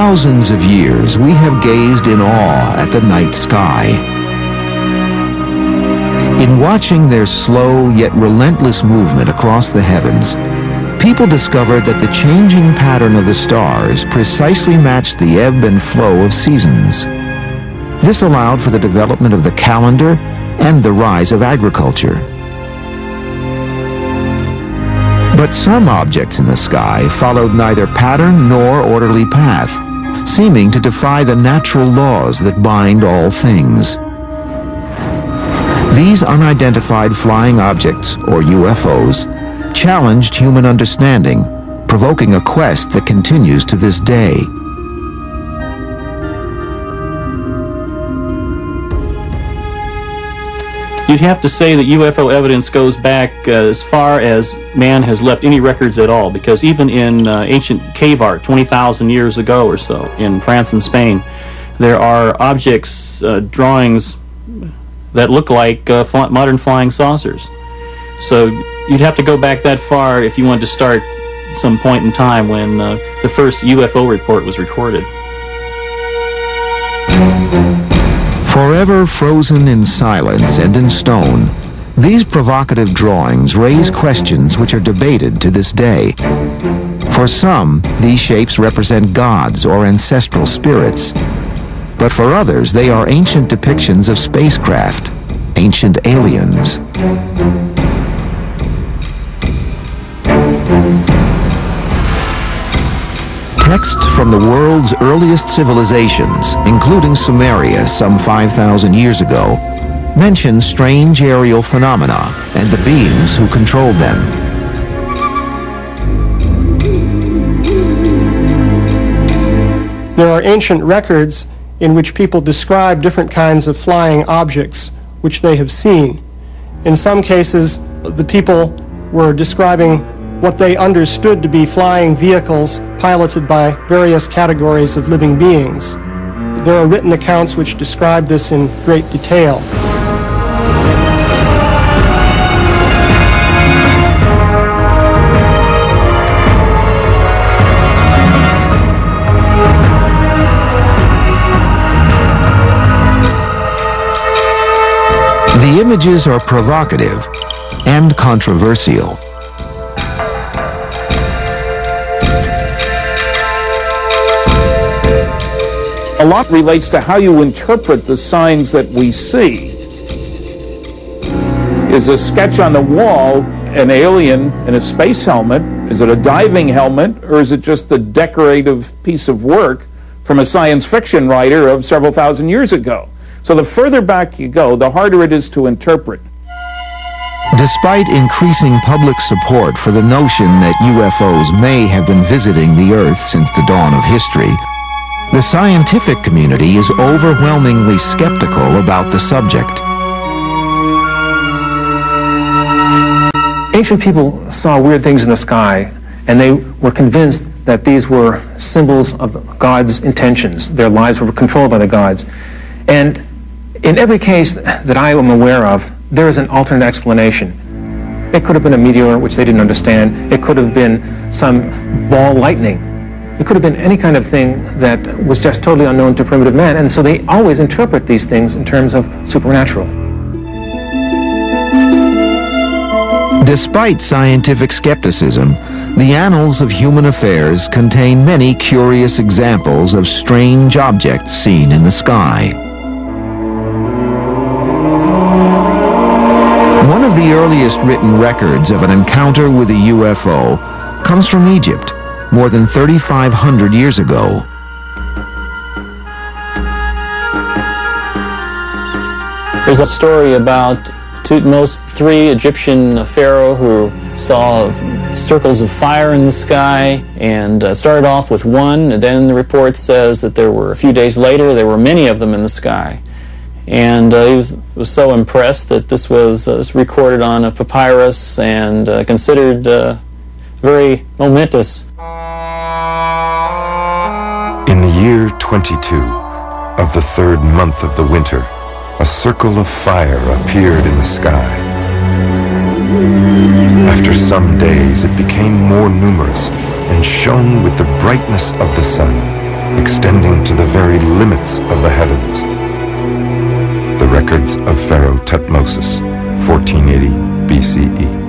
thousands of years, we have gazed in awe at the night sky. In watching their slow yet relentless movement across the heavens, people discovered that the changing pattern of the stars precisely matched the ebb and flow of seasons. This allowed for the development of the calendar and the rise of agriculture. But some objects in the sky followed neither pattern nor orderly path, seeming to defy the natural laws that bind all things. These unidentified flying objects, or UFOs, challenged human understanding, provoking a quest that continues to this day. You'd have to say that UFO evidence goes back as far as man has left any records at all, because even in ancient cave art 20,000 years ago or so in France and Spain, there are objects, drawings that look like modern flying saucers. So you'd have to go back that far if you wanted to start some point in time when the first UFO report was recorded. Forever frozen in silence and in stone, these provocative drawings raise questions which are debated to this day. For some, these shapes represent gods or ancestral spirits. But for others, they are ancient depictions of spacecraft, ancient aliens. Text from the world's earliest civilizations, including Sumeria some 5,000 years ago, mention strange aerial phenomena and the beings who controlled them. There are ancient records in which people describe different kinds of flying objects which they have seen. In some cases, the people were describing what they understood to be flying vehicles piloted by various categories of living beings. There are written accounts which describe this in great detail. The images are provocative and controversial. A lot relates to how you interpret the signs that we see. Is a sketch on the wall an alien in a space helmet? Is it a diving helmet? Or is it just a decorative piece of work from a science fiction writer of several thousand years ago? So the further back you go, the harder it is to interpret. Despite increasing public support for the notion that UFOs may have been visiting the Earth since the dawn of history, the scientific community is overwhelmingly skeptical about the subject. Ancient people saw weird things in the sky, and they were convinced that these were symbols of God's intentions. Their lives were controlled by the gods. And in every case that I am aware of, there is an alternate explanation. It could have been a meteor, which they didn't understand. It could have been some ball lightning. It could have been any kind of thing that was just totally unknown to primitive man, and so they always interpret these things in terms of supernatural. Despite scientific skepticism, the annals of human affairs contain many curious examples of strange objects seen in the sky. One of the earliest written records of an encounter with a UFO comes from Egypt, more than 3,500 years ago. There's a story about Thutmose III, Egyptian pharaoh, who saw circles of fire in the sky and started off with one, and then the report says that there were, a few days later, there were many of them in the sky. And he was so impressed that this was recorded on a papyrus and considered very momentous. In the year 22 of the third month of the winter, a circle of fire appeared in the sky. After some days, it became more numerous and shone with the brightness of the sun. extending to the very limits of the heavens. The records of Pharaoh Thutmose, 1480 BCE.